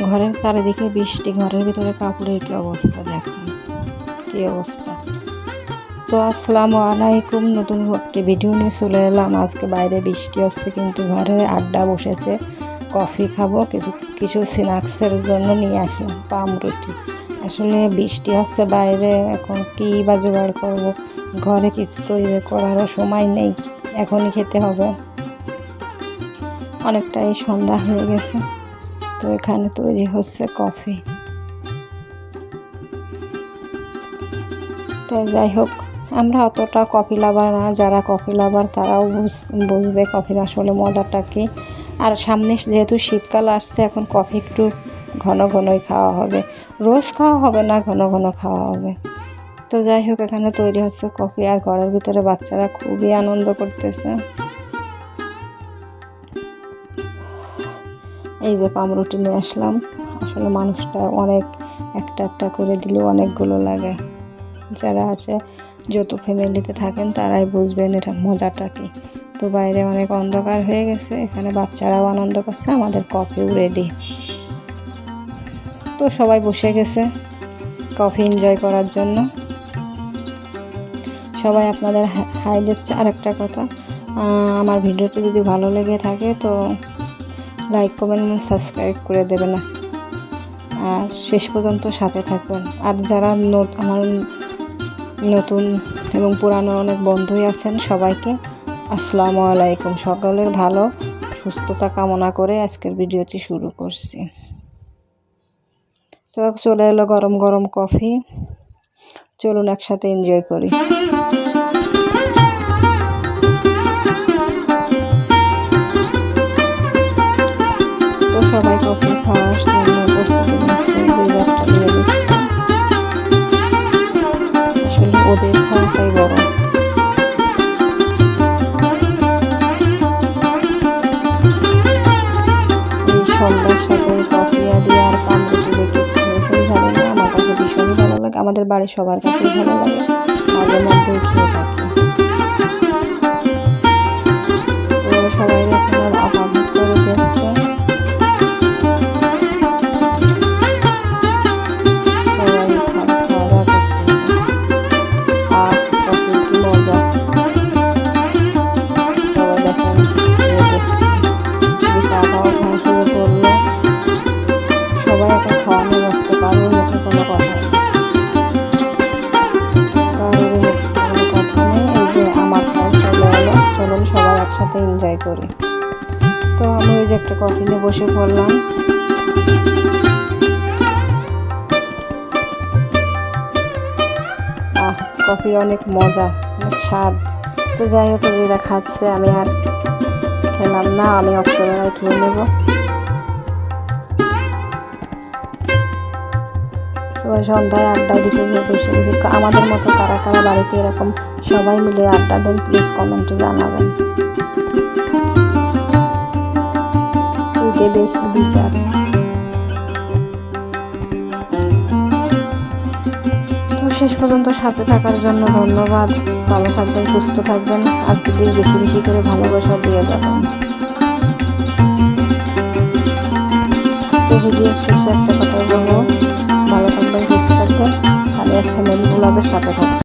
ঘরের চারিদিকে বৃষ্টি, ঘরের ভিতরে কাপড়ের কি অবস্থা দেখুন, কি অবস্থা। তো আসসালামু আলাইকুম, নতুন একটি ভিডিও নিয়ে চলে এলাম। আজকে বাইরে বৃষ্টি হচ্ছে কিন্তু ঘরে আড্ডা বসেছে, কফি খাবো, কিছু স্ন্যাক্সের জন্য নিয়ে আসলাম পাউরুটি। আসলে বৃষ্টি হচ্ছে বাইরে, এখন কী বা জোগাড় করবো, ঘরে কিছু তৈরি করারও সময় নেই, এখনই খেতে হবে। অনেকটাই সন্ধ্যা হয়ে গেছে, তো এখানে তৈরি হচ্ছে কফি। তো যাই হোক, আমরা অতটা কফি লাভার না, যারা কফি লাভার তারাও বুঝবে কফির আসলে মজাটা কি। আর সামনে যেহেতু শীতকাল আসছে, এখন কফি একটু ঘন ঘনই খাওয়া হবে, রোজ খাওয়া হবে না, ঘন ঘন খাওয়া হবে। তো যাই হোক, এখানে তৈরি হচ্ছে কফি, আর ঘরের ভিতরে বাচ্চারা খুবই আনন্দ করতেছে। এই যে পাউরুটি নিয়ে আসলাম, আসলে মানুষটা অনেক, একটা একটা করে দিলেও অনেকগুলো লাগে। যারা আছে যৌথ ফ্যামিলিতে থাকেন তারাই বুঝবেন এটা মজাটা কি। তো বাইরে অনেক অন্ধকার হয়ে গেছে, এখানে বাচ্চারাও আনন্দ করছে, আমাদের কফিও রেডি। তো সবাই বসে গেছে কফি এনজয় করার জন্য। সবাই আপনাদের হাই দিচ্ছে। আর একটা কথা, আমার ভিডিওটি যদি ভালো লেগে থাকে তো লাইক কমেন্ট সাবস্ক্রাইব করে দেবেন না, আর শেষ পর্যন্ত সাথে থাকবেন। আর যারা আমার নতুন এবং পুরানো অনেক বন্ধুই আছেন, সবাইকে আসসালামু আলাইকুম। সকলের ভালো সুস্থতা কামনা করে আজকের ভিডিওটি শুরু করছি। তো চলে এলো গরম গরম কফি, চলুন একসাথে এনজয় করি। তো সবাই কফি খাওয়ার জন্য প্রস্তুতি নিচ্ছে, দুই চারটা নিয়ে দিচ্ছে। আসলে ওদের খাওয়াটাই বড়। এই সন্ধ্যার সাথে কফি দিয়ে আর পাউরুটি দেখে ভীষণ ভালো লাগে, আমার কাছে ভীষণই ভালো লাগে, আমাদের বাড়ির সবার কাছেই ভালো লাগে, মাঝে মধ্যেই খেয়ে থাকি। তো সবাই এখন আপাতত করে দিচ্ছে, সবাই একসাথে এনজয় করি। তো আমি ওই যে একটা কফি নিয়ে বসে পড়লাম। কফির অনেক মজা, অনেক স্বাদ। তো যাই হোক, এরা খাচ্ছে, আমি আর খেলাম না, আমি অক্টোবরায় খেয়ে নেব। সবাই সন্ধ্যায় আড্ডা দিতে বসে বসে। আমাদের মতো কারা কারা বাড়িতে এরকম সবাই মিলে আড্ডা দেন, প্লিজ কমেন্টে জানাবেন। বেশ বিচার। তো শেষ পর্যন্ত সাথে থাকার জন্য ধন্যবাদ। ভালো থাকবেন, সুস্থ থাকবেন, আর যদি বেশি বেশি করে ভালোবাসা দিয়ে যাবেন। তো ভিডিওর শেষে একটা কথা বলবো, ভালো থাকবেন, সুস্থ থাকবেন, আর ফ্যামিলি ব্লগের সাথে থাকবেন।